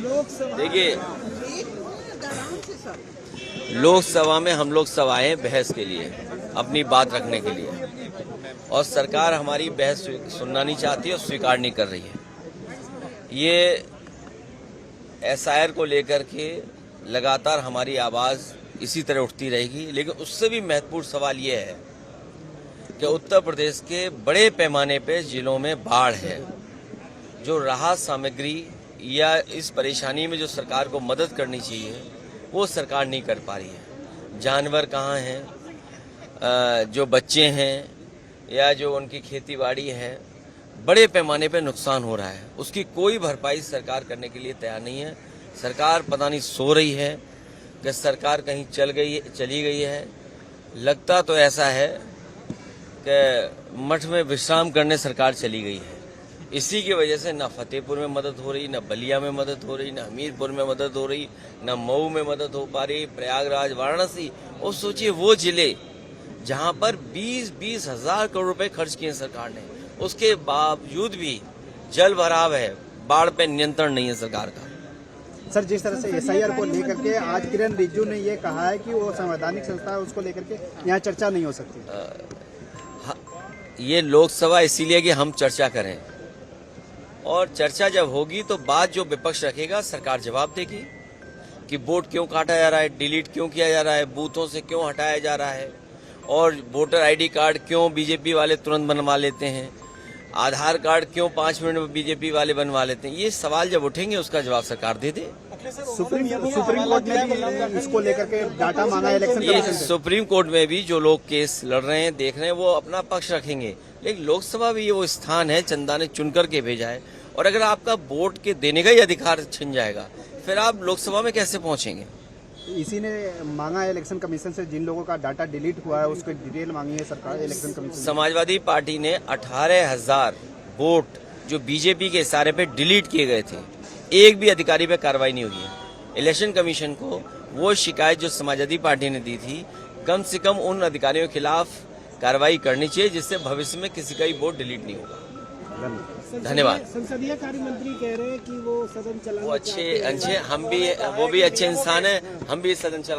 देखिए, लोकसभा में हम लोग सब आए हैं बहस के लिए, अपनी बात रखने के लिए, और सरकार हमारी बहस सुनना नहीं चाहती और स्वीकार नहीं कर रही है। ये एसआईआर को लेकर के लगातार हमारी आवाज़ इसी तरह उठती रहेगी, लेकिन उससे भी महत्वपूर्ण सवाल ये है कि उत्तर प्रदेश के बड़े पैमाने पे जिलों में बाढ़ है। जो राहत सामग्री या इस परेशानी में जो सरकार को मदद करनी चाहिए वो सरकार नहीं कर पा रही है। जानवर कहाँ हैं, जो बच्चे हैं या जो उनकी खेती बाड़ी है, बड़े पैमाने पे नुकसान हो रहा है, उसकी कोई भरपाई सरकार करने के लिए तैयार नहीं है। सरकार पता नहीं सो रही है कि सरकार कहीं चली गई है। लगता तो ऐसा है कि मठ में विश्राम करने सरकार चली गई है। इसी की वजह से न फतेहपुर में मदद हो रही, न बलिया में मदद हो रही, न हमीरपुर में मदद हो रही, न मऊ में मदद हो पा रही, प्रयागराज, वाराणसी। और सोचिए वो जिले जहां पर 20-20 हजार करोड़ रुपए खर्च किए सरकार ने, उसके बावजूद भी जल भराव है, बाढ़ पे नियंत्रण नहीं है सरकार का। सर, जिस तरह से एसआईआर को लेकर के आज किरण रिजिजू ने ये कहा है कि वो संवैधानिक संस्था है, उसको लेकर के यहाँ चर्चा नहीं हो सकती। ये लोकसभा इसीलिए कि हम चर्चा करें, और चर्चा जब होगी तो बात जो विपक्ष रखेगा सरकार जवाब देगी कि वोट क्यों काटा जा रहा है, डिलीट क्यों किया जा रहा है, बूथों से क्यों हटाया जा रहा है, और वोटर आईडी कार्ड क्यों बीजेपी वाले तुरंत बनवा लेते हैं, आधार कार्ड क्यों 5 मिनट में बीजेपी वाले बनवा लेते हैं। ये सवाल जब उठेंगे उसका जवाब सरकार दे दे। सुप्रीम कोर्ट में भी इसको लेकर के डाटा मांगा है इलेक्शन ये सुप्रीम कोर्ट में भी जो लोग केस लड़ रहे हैं, देख रहे हैं, वो अपना पक्ष रखेंगे, लेकिन लोकसभा भी ये वो स्थान है, चंदा ने चुन करके भेजा है, और अगर आपका वोट के देने का ही अधिकार छिन जाएगा फिर आप लोकसभा में कैसे पहुंचेंगे। इसी ने मांगा है इलेक्शन कमीशन से, जिन लोगों का डाटा डिलीट हुआ है उसको डिटेल मांगी है सरकार इलेक्शन कमीशन। समाजवादी पार्टी ने 18,000 वोट जो बीजेपी के इशारे पे डिलीट किए गए थे, एक भी अधिकारी पे कार्रवाई नहीं हुई है। इलेक्शन कमीशन को वो शिकायत जो समाजवादी पार्टी ने दी थी, कम से कम उन अधिकारियों के खिलाफ कार्रवाई करनी चाहिए, जिससे भविष्य में किसी का ही वोट डिलीट नहीं होगा। धन्यवाद। संसदीय कार्य मंत्री कह रहे हैं कि वो सदन चलाना, वो अच्छे हम भी, वो भी अच्छे इंसान है, हम भी सदन चला